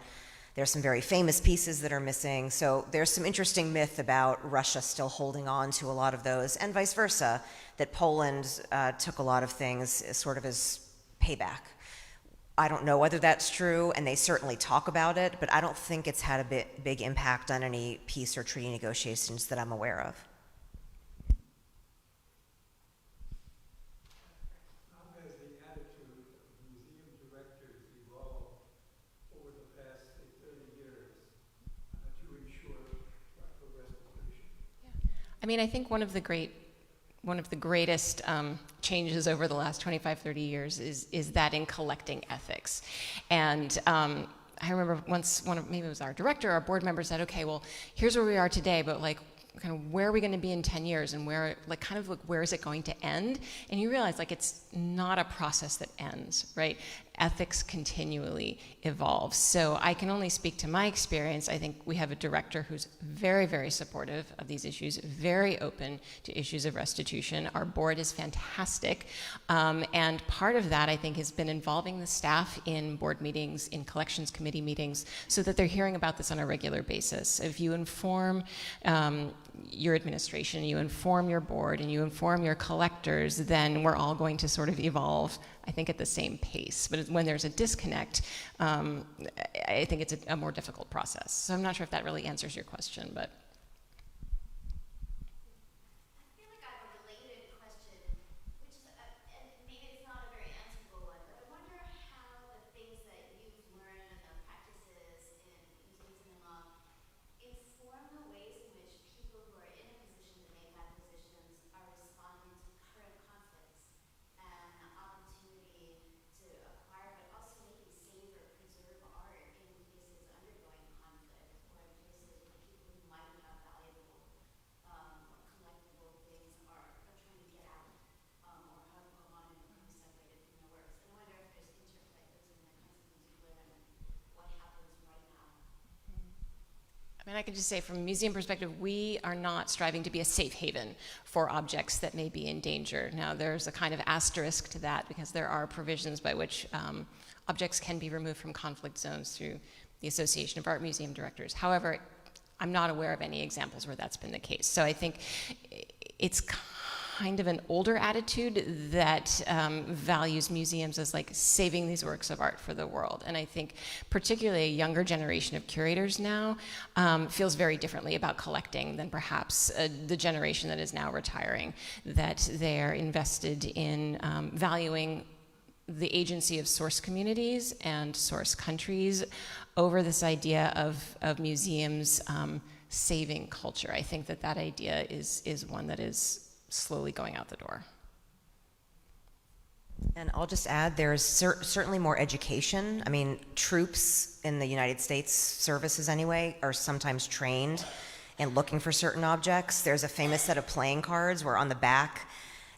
There's some very famous pieces that are missing. So there's some interesting myth about Russia still holding on to a lot of those, and vice versa, that Poland took a lot of things sort of as payback. I don't know whether that's true, and they certainly talk about it, but I don't think it's had a big impact on any peace or treaty negotiations that I'm aware of. How has the attitude of museum directors evolved over the past, say, 30 years to ensure proper restitution? I mean, I think one of the greatest changes over the last 25, 30 years is that in collecting ethics. And I remember once maybe it was our director, our board member said, okay, well, here's where we are today, but like, kind of where are we going to be in 10 years, and where is it going to end? And you realize, like, it's not a process that ends, right? Ethics continually evolve. So I can only speak to my experience. I think we have a director who's very, very supportive of these issues, very open to issues of restitution. Our board is fantastic. And part of that, I think, has been involving the staff in board meetings, in collections committee meetings, so that they're hearing about this on a regular basis. If you inform your administration, you inform your board, and you inform your collectors, then we're all going to sort of evolve, I think, at the same pace. But when there's a disconnect, I think it's a more difficult process. So I'm not sure if that really answers your question, but. I feel like I have a related question, which is, and maybe it's not a very answerable one, but I wonder how the things that you've learned and the practices in museums and law inform the ways in which people who are in a position to make acquisitions are responding to current conflicts and opportunity to acquire, but also maybe save or preserve art in places undergoing conflict, or in places where people who might have valuable or collectible things are trying to get out, or have gone on and become separated from their works. And I wonder if there's interplay, those are the kinds of things you learn and what happens right now. I mean, I can just say from a museum perspective, we are not striving to be a safe haven for objects that may be in danger. Now, there's a kind of asterisk to that, because there are provisions by which objects can be removed from conflict zones through the Association of Art Museum Directors. However, I'm not aware of any examples where that's been the case. So I think it's kind of an older attitude that values museums as like saving these works of art for the world. And I think particularly a younger generation of curators now feels very differently about collecting than perhaps the generation that is now retiring, that they're invested in valuing the agency of source communities and source countries over this idea of museums saving culture. I think that idea is one that is slowly going out the door. And I'll just add, there's certainly more education. I mean, troops in the United States services anyway are sometimes trained in looking for certain objects. There's a famous set of playing cards where on the back,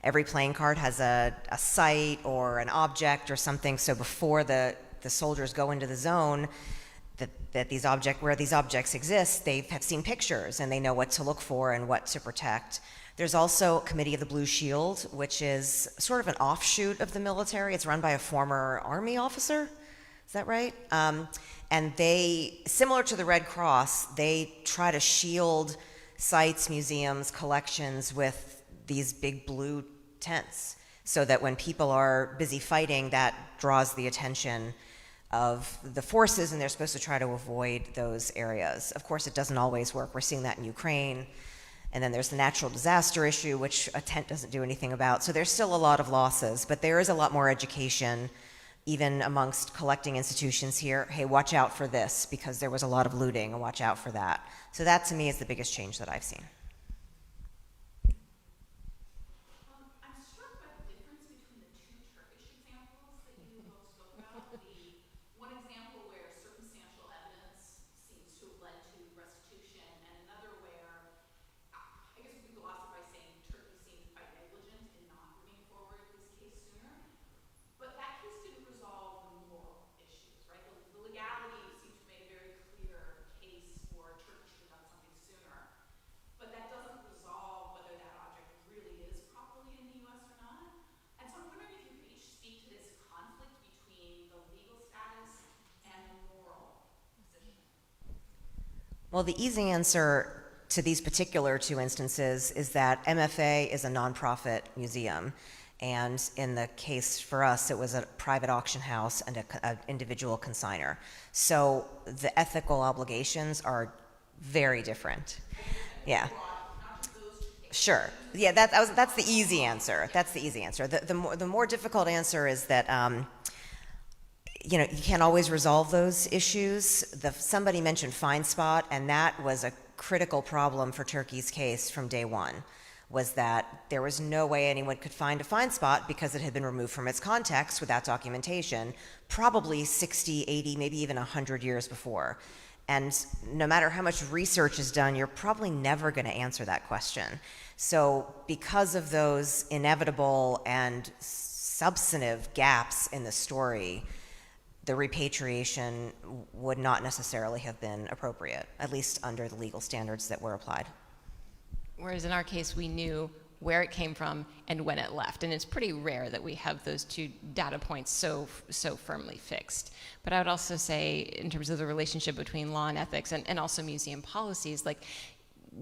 every playing card has a site or an object or something. So before the soldiers go into the zone, where these objects exist, they have seen pictures and they know what to look for and what to protect. There's also Committee of the Blue Shield, which is sort of an offshoot of the military. It's run by a former Army officer. Is that right? And they, similar to the Red Cross, they try to shield sites, museums, collections with these big blue tents, so that when people are busy fighting, that draws the attention of the forces, and they're supposed to try to avoid those areas. Of course, it doesn't always work. We're seeing that in Ukraine. And then there's the natural disaster issue, which a tent doesn't do anything about. So there's still a lot of losses, but there is a lot more education, even amongst collecting institutions here. Hey, watch out for this, because there was a lot of looting, and watch out for that. So that, to me, is the biggest change that I've seen. I'm struck by the difference between the two Turkish examples that you both spoke about. The one example where circumstantial evidence seems to have led to restitution, and another where, I guess we could gloss it by saying Turkey seemed quite negligent in not moving forward this case sooner. But that case didn't resolve the moral issues, right? The legality seemed to make a very clear case for Turkey to have done something sooner. But Well, the easy answer to these particular two instances is that MFA is a nonprofit museum. And in the case for us, it was a private auction house and an individual consignor. So the ethical obligations are very different. Yeah. Sure. Yeah, that's the easy answer. That's the easy answer. The more difficult answer is that, you can't always resolve those issues. Somebody mentioned fine spot, and that was a critical problem for Turkey's case from day one, was that there was no way anyone could find a fine spot because it had been removed from its context without documentation, probably 60, 80, maybe even 100 years before. And no matter how much research is done, you're probably never going to answer that question. So because of those inevitable and substantive gaps in the story, the repatriation would not necessarily have been appropriate, at least under the legal standards that were applied. Whereas in our case, we knew where it came from and when it left. And it's pretty rare that we have those two data points so firmly fixed. But I would also say, in terms of the relationship between law and ethics and also museum policies, like,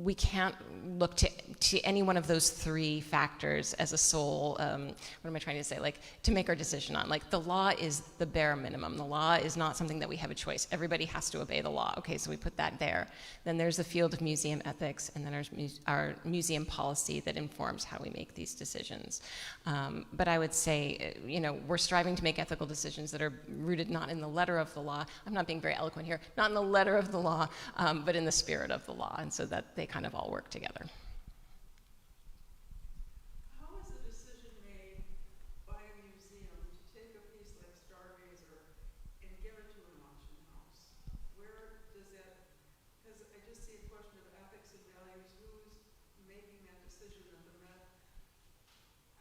we can't look to any one of those three factors as a sole, what am I trying to say, like, to make our decision on. Like, the law is the bare minimum. The law is not something that we have a choice. Everybody has to obey the law. Okay, so we put that there. Then there's the field of museum ethics, and then there's our museum policy that informs how we make these decisions. But I would say, we're striving to make ethical decisions that are rooted not in the letter of the law. I'm not being very eloquent here. Not in the letter of the law, but in the spirit of the law, and so that they kind of all work together. How is a decision made by a museum to take a piece like Stargazer and give it to an auction house? Where does that, because I just see a question of ethics and values, who's making that decision at the Met?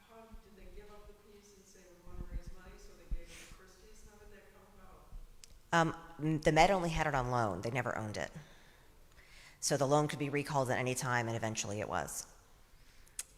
How did they give up the piece and say we want to raise money, so they gave it to Christie's? How did that come about? The Met only had it on loan. They never owned it. So the loan could be recalled at any time, and eventually it was.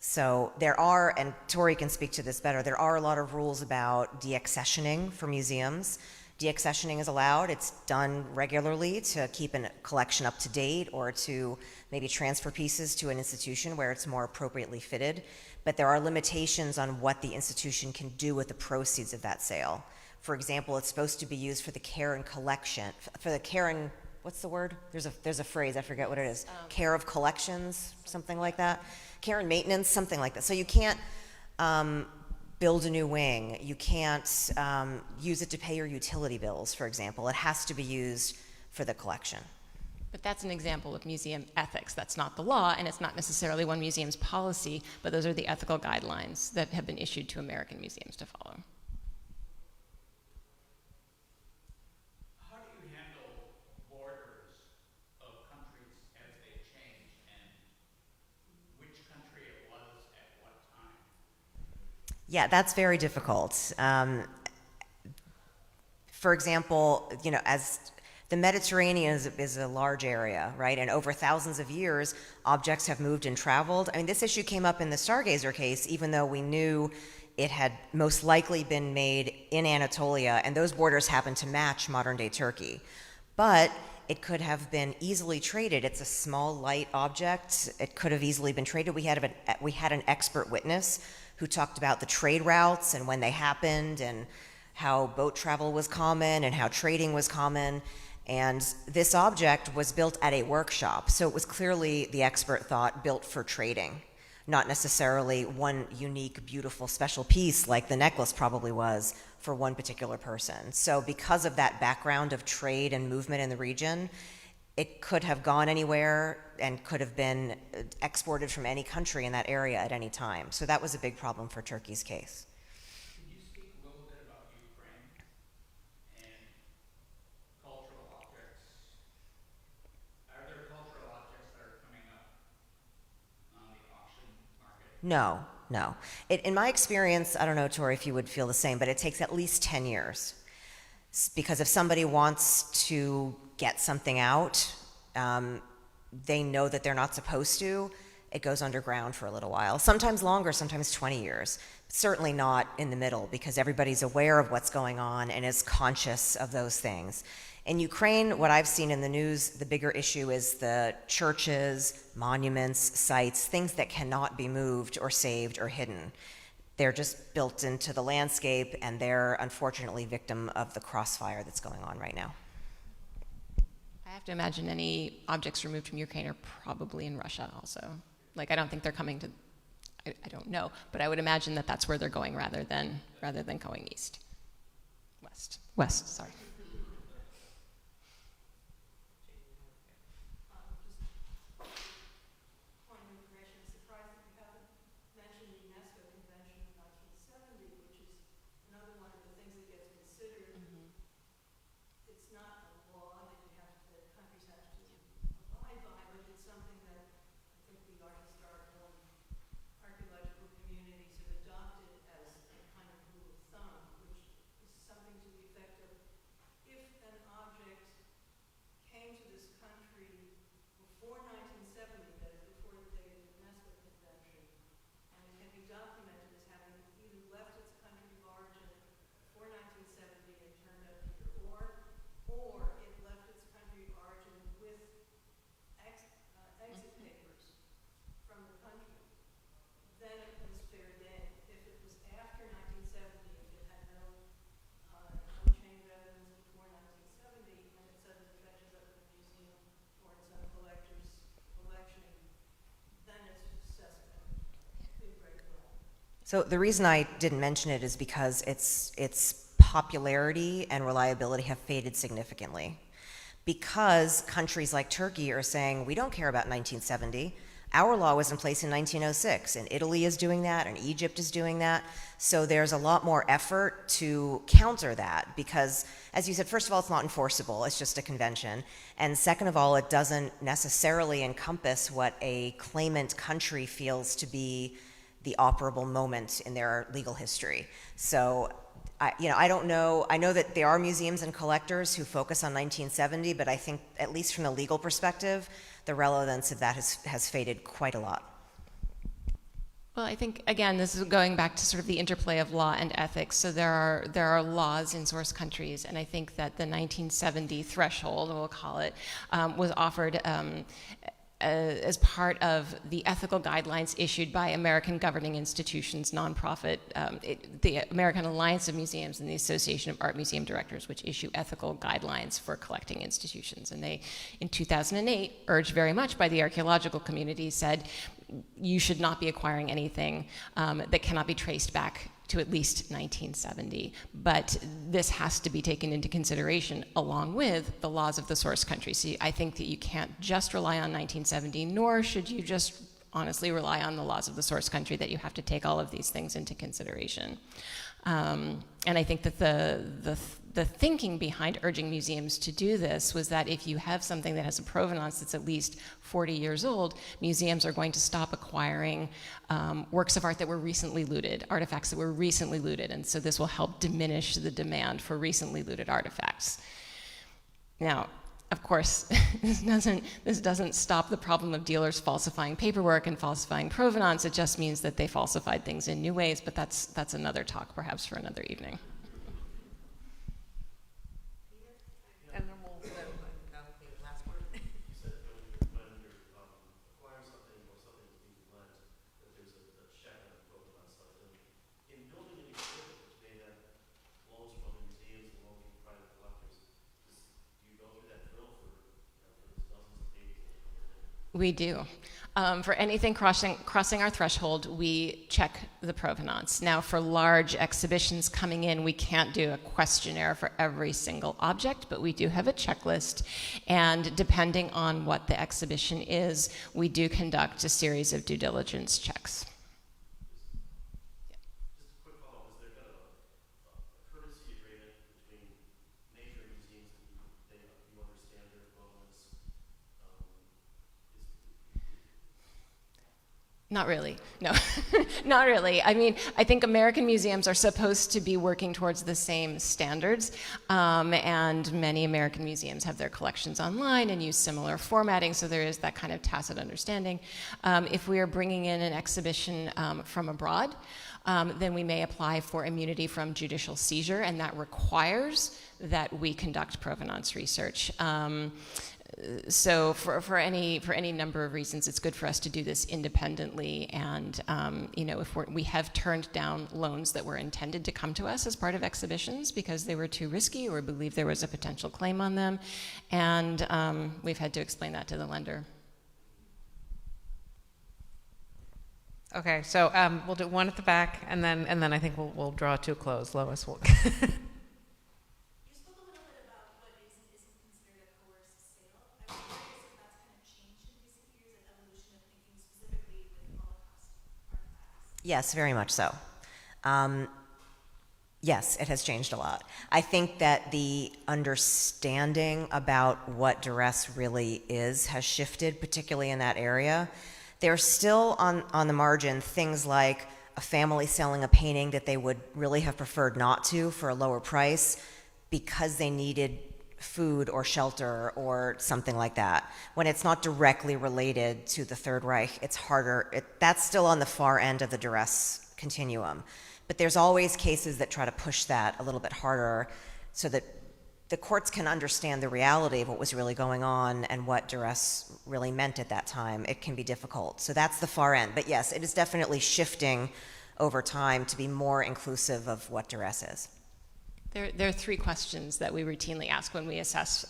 So there are, and Tori can speak to this better, there are a lot of rules about deaccessioning for museums. Deaccessioning is allowed. It's done regularly to keep a collection up to date or to maybe transfer pieces to an institution where it's more appropriately fitted. But there are limitations on what the institution can do with the proceeds of that sale. For example, it's supposed to be used for the care and collection, for the care and, what's the word? There's a phrase, I forget what it is. Care of collections, something like that. Care and maintenance, something like that. So you can't build a new wing. You can't use it to pay your utility bills, for example. It has to be used for the collection. But that's an example of museum ethics. That's not the law, and it's not necessarily one museum's policy, but those are the ethical guidelines that have been issued to American museums to follow. Yeah, that's very difficult. For example, as the Mediterranean is a large area, right? And over thousands of years, objects have moved and traveled. I mean, this issue came up in the Stargazer case, even though we knew it had most likely been made in Anatolia, and those borders happen to match modern-day Turkey. But it could have been easily traded. It's a small, light object. It could have easily been traded. We had an expert witness who talked about the trade routes and when they happened and how boat travel was common and how trading was common. And this object was built at a workshop, so it was clearly, the expert thought, built for trading, not necessarily one unique, beautiful, special piece like the necklace probably was for one particular person. So because of that background of trade and movement in the region, it could have gone anywhere and could have been exported from any country in that area at any time. So that was a big problem for Turkey's case. Can you speak a little bit about Ukraine and cultural objects? Are there cultural objects that are coming up on the auction market? No. In my experience, I don't know, Tori, if you would feel the same, but it takes at least 10 years. Because if somebody wants to get something out, they know that they're not supposed to, it goes underground for a little while. Sometimes longer, sometimes 20 years. certainly not in the middle, because everybody's aware of what's going on and is conscious of those things. In Ukraine, what I've seen in the news, the bigger issue is the churches, monuments, sites, things that cannot be moved or saved or hidden. They're just built into the landscape, and they're unfortunately victim of the crossfire that's going on right now. I have to imagine any objects removed from Ukraine are probably in Russia also. Like, I don't think they're coming to, I don't know, but I would imagine that that's where they're going rather than going east. West, sorry. Point of information, I'm surprised that you haven't mentioned the UNESCO Convention of 1970, which is another one of the things that gets considered. It's not a law that countries have to abide by, but it's something that I think the art historical and archaeological communities have adopted as a kind of rule of thumb, which is something to the effect of, if an object came to this country before 1970, that is before the date of the UNESCO Convention, and it can be documented as having either left its country of origin before 1970 and turned up here, or it left its country of origin with exit papers from the country, then it was fair game. If it was after 1970, if it had no chain of evidence before 1970, and it suddenly fetches up in a museum or in some collector's collection, then it's suspect. Big red flag. So the reason I didn't mention it is because its popularity and reliability have faded significantly. Because countries like Turkey are saying, we don't care about 1970. Our law was in place in 1906, and Italy is doing that, and Egypt is doing that. So there's a lot more effort to counter that because, as you said, first of all, it's not enforceable. It's just a convention. And second of all, it doesn't necessarily encompass what a claimant country feels to be the operable moment in their legal history. So, I don't know. I know that there are museums and collectors who focus on 1970, but I think, at least from the legal perspective, the relevance of that has faded quite a lot. Well, I think, again, this is going back to sort of the interplay of law and ethics. So there are laws in source countries, and I think that the 1970 threshold, we'll call it, was offered as part of the ethical guidelines issued by American governing institutions, nonprofit, the American Alliance of Museums and the Association of Art Museum Directors, which issue ethical guidelines for collecting institutions. And they, in 2008, urged very much by the archaeological community, said, you should not be acquiring anything that cannot be traced back to at least 1970. But this has to be taken into consideration along with the laws of the source country. So I think that you can't just rely on 1970, nor should you just honestly rely on the laws of the source country, that you have to take all of these things into consideration. And I think that the thinking behind urging museums to do this was that if you have something that has a provenance that's at least 40 years old, museums are going to stop acquiring works of art that were recently looted, artifacts that were recently looted, and so this will help diminish the demand for recently looted artifacts. Now, of course, this doesn't stop the problem of dealers falsifying paperwork and falsifying provenance. It just means that they falsified things in new ways, but that's another talk, perhaps for another evening. And then we'll go to the last one. You said when you're acquiring something or something is being lent, that there's a check on the provenance stuff. In building any equipment which may have loans from the museums and loans from private collectors, do you go through that drill for the dozens of pages that are coming in? We do. For anything crossing our threshold, we check the provenance. Now, for large exhibitions coming in, we can't do a questionnaire for every single object, but we do have a checklist. And depending on what the exhibition is, we do conduct a series of due diligence checks. Just a quick follow-up. Is there a courtesy agreement between major museums that you understand their provenance? Not really, no, not really. I mean, I think American museums are supposed to be working towards the same standards, and many American museums have their collections online and use similar formatting, so there is that kind of tacit understanding. If we are bringing in an exhibition from abroad, then we may apply for immunity from judicial seizure, and that requires that we conduct provenance research. So for any number of reasons, it's good for us to do this independently. And if we have turned down loans that were intended to come to us as part of exhibitions because they were too risky or believe there was a potential claim on them, and we've had to explain that to the lender. Okay, so we'll do one at the back, and then I think we'll draw it to a close. Lois will. Yes, very much so. Yes, it has changed a lot. I think that the understanding about what duress really is has shifted, particularly in that area. There's still on the margin things like a family selling a painting that they would really have preferred not to for a lower price because they needed food or shelter or something like that. When it's not directly related to the Third Reich, it's harder. That's still on the far end of the duress continuum. But there's always cases that try to push that a little bit harder so that the courts can understand the reality of what was really going on and what duress really meant at that time. It can be difficult. So that's the far end. But yes, it is definitely shifting over time to be more inclusive of what duress is. There are three questions that we routinely ask when we assess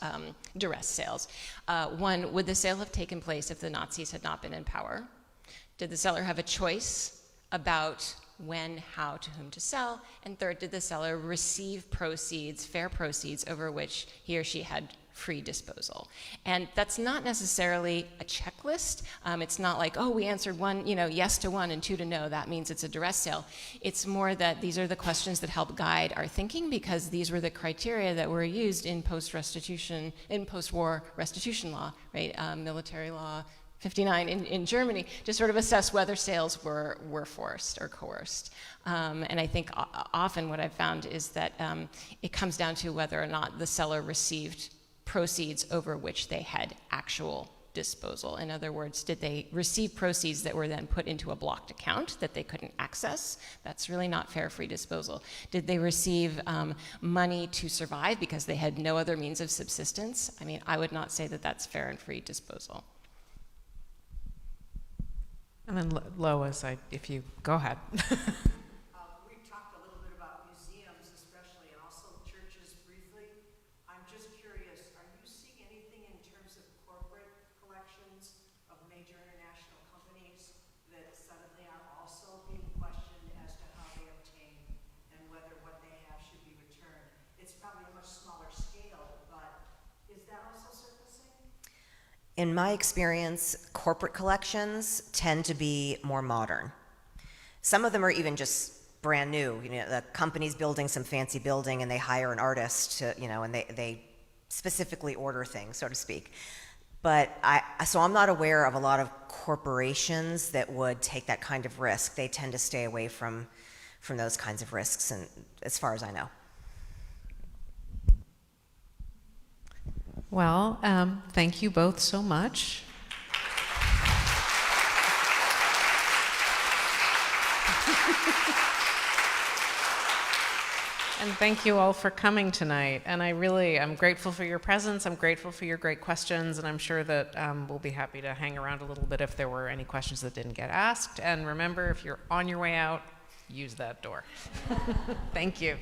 duress sales. One, would the sale have taken place if the Nazis had not been in power? Did the seller have a choice about when, how, to whom to sell? And third, did the seller receive proceeds, fair proceeds, over which he or she had free disposal? And that's not necessarily a checklist. It's not like, oh, we answered one, yes to one and two to no, that means it's a duress sale. It's more that these are the questions that help guide our thinking, because these were the criteria that were used in post-war restitution law, right? Military law 59 in Germany, to sort of assess whether sales were forced or coerced. And I think often what I've found is that it comes down to whether or not the seller received proceeds over which they had actual disposal. In other words, did they receive proceeds that were then put into a blocked account that they couldn't access? That's really not fair free disposal. Did they receive money to survive because they had no other means of subsistence? I mean, I would not say that that's fair and free disposal. And then Lois, if you go ahead. We've talked a little bit about museums especially, and also churches briefly. I'm just curious, are you seeing anything in terms of corporate collections of major international companies that suddenly are also being questioned as to how they obtain and whether what they have should be returned? It's probably a much smaller scale, but is that also surfacing? In my experience, corporate collections tend to be more modern. Some of them are even just brand new. The company's building some fancy building and they hire an artist to, and they specifically order things, so to speak. But so I'm not aware of a lot of corporations that would take that kind of risk. They tend to stay away from those kinds of risks, and as far as I know. Well, thank you both so much. And thank you all for coming tonight. And I'm grateful for your presence. I'm grateful for your great questions. And I'm sure that we'll be happy to hang around a little bit if there were any questions that didn't get asked. And remember, if you're on your way out, use that door. Thank you.